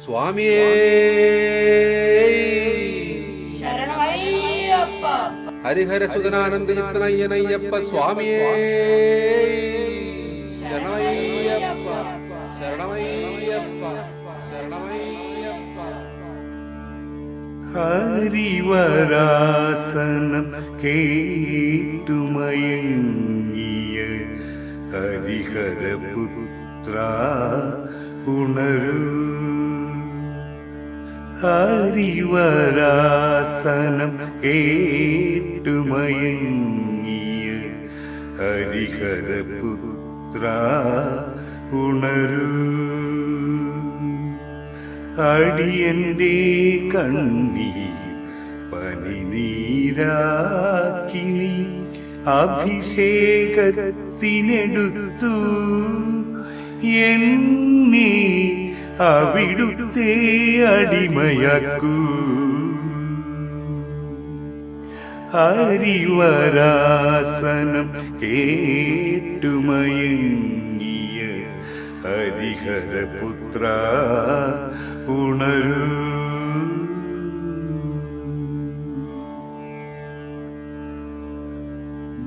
സ്വാമിയേ ശരണമയ്യപ്പ. ഹരിഹരസുതനാനന്ദചിത്തനയ്യനയ്യപ്പ സ്വാമിയേ ശരണമയ്യപ്പ ശരണമയ്യപ്പ ശരണമയ്യപ്പ. ഹരിവരാസനം കേട്ടുമയങ്ങിയ ഹരിഹരപുത്ര ഉണരൂ. ഹരിവരാസനം കേട്ടുമയങ്ങിയ ഹരിഹരപുത്ര ഉണരൂ. അടിയന്റെ കണ്ണീർ പനിനീരാക്കി നീ അഭിഷേകത്തിനെടുത്തു. എന്നെ അവിടുത്തെ അടിമയാക്കൂ. ഹരിവരാസനം കേട്ടുമയങ്ങിയ ഹരിഹരപുത്ര ഉണരൂ.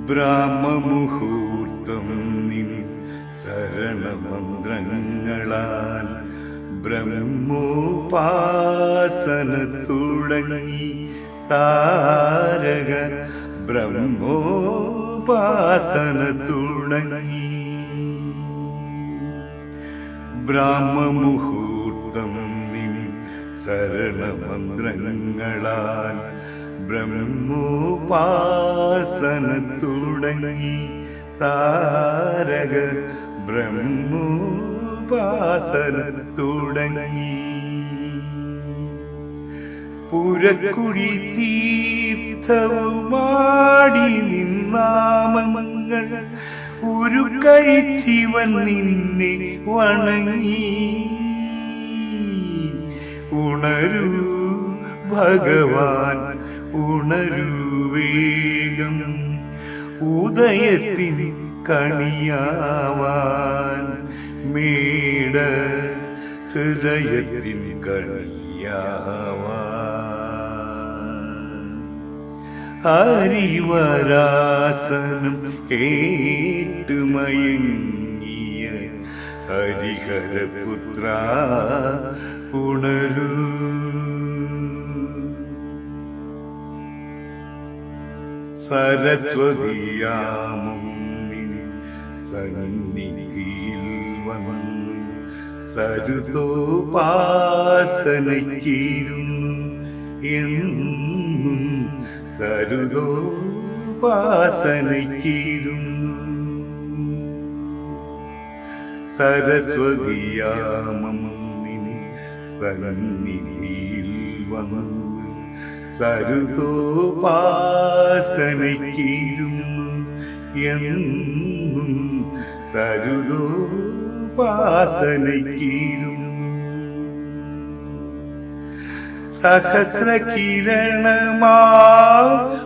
ബ്രഹ്മമുഹൂർത്തം നിൻ ശരണമന്ത്രങ്ങളാൽ ബ്രഹ്മോപാസന തുടങ്ങി. താരക ബ്രഹ്മോപാസന തുടങ്ങി. ബ്രഹ്മമുഹൂർത്തം നിൻ ശരണമന്ത്രങ്ങളാൽ ബ്രഹ്മോപാസന തുടങ്ങി. താരക ബ്രഹ്മോപാസന തുടങ്ങി. പുരക്കുഴി തീർത്ഥവുമാടി നിന്നാമങ്ങൾ ഉരുക്കഴിച്ചിവൻ നിന്നെ വണങ്ങി. ഉണരൂ ഭഗവാൻ ഉണരൂ വേഗം. ഉദയത്തിൻ കണിയാവാൻ മേട ഹൃദയത്തിൻ കണിയാവാൻ. ഹരിവരാസനം കേട്ടുമയങ്ങിയ ഹരിഹരപുത്ര ഉണരൂ. സരസ്വതിയാമുന്നിൻ സന്നിധിയിൽ വന്ന് സരുതോപാസനയ്ക്കിരുന്നു. എന്നും സരുതോപാസനയ്ക്കിരുന്നു. സരസ്വതിയാമുന്നിൻ സന്നിധിയിൽ വന്ന് സരുതോപാസനയ്ക്കിരുന്നു. എന്നും സരുതോപാസനയ്ക്കിരുന്നു. സഹസ്രകിരണമാ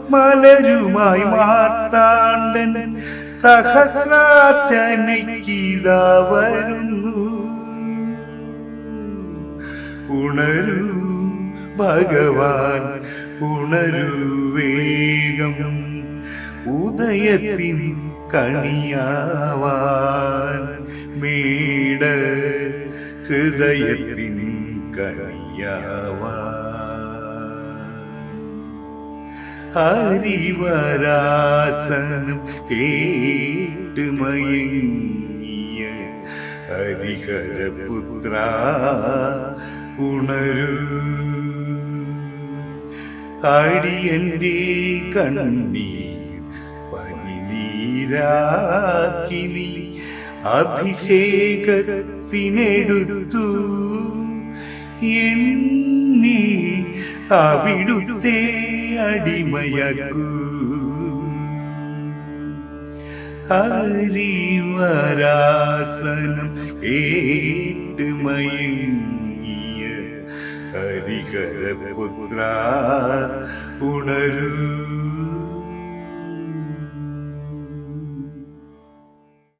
മലരുമായി മാർത്താണ്ഡൻ സഹസ്രാർച്ചനയ്ക്കിതാ വരുന്നു. ഉണരൂ ഭഗവാൻ ഉണരൂ വേഗം. ഉദയത്തിൻ കണിയാവാൻ മേട ഹൃദയത്തിൻ കണിയാവാൻ. ഹരിവരാസനം കേട്ടുമയങ്ങിയ ഹരിഹരപുത്ര ഉണരൂ. അടിയന്റെ കണ്ണീർ പനിനീരാക്കി നീ അഭിഷേകത്തിനെടുത്തു. എന്നെ അവിടുത്തെ അടിമയാക്കൂ. ഹരിവരാസനം കേട്ടുമയങ്ങിയ ഹരിഹരപുത്ര ഉണരൂ.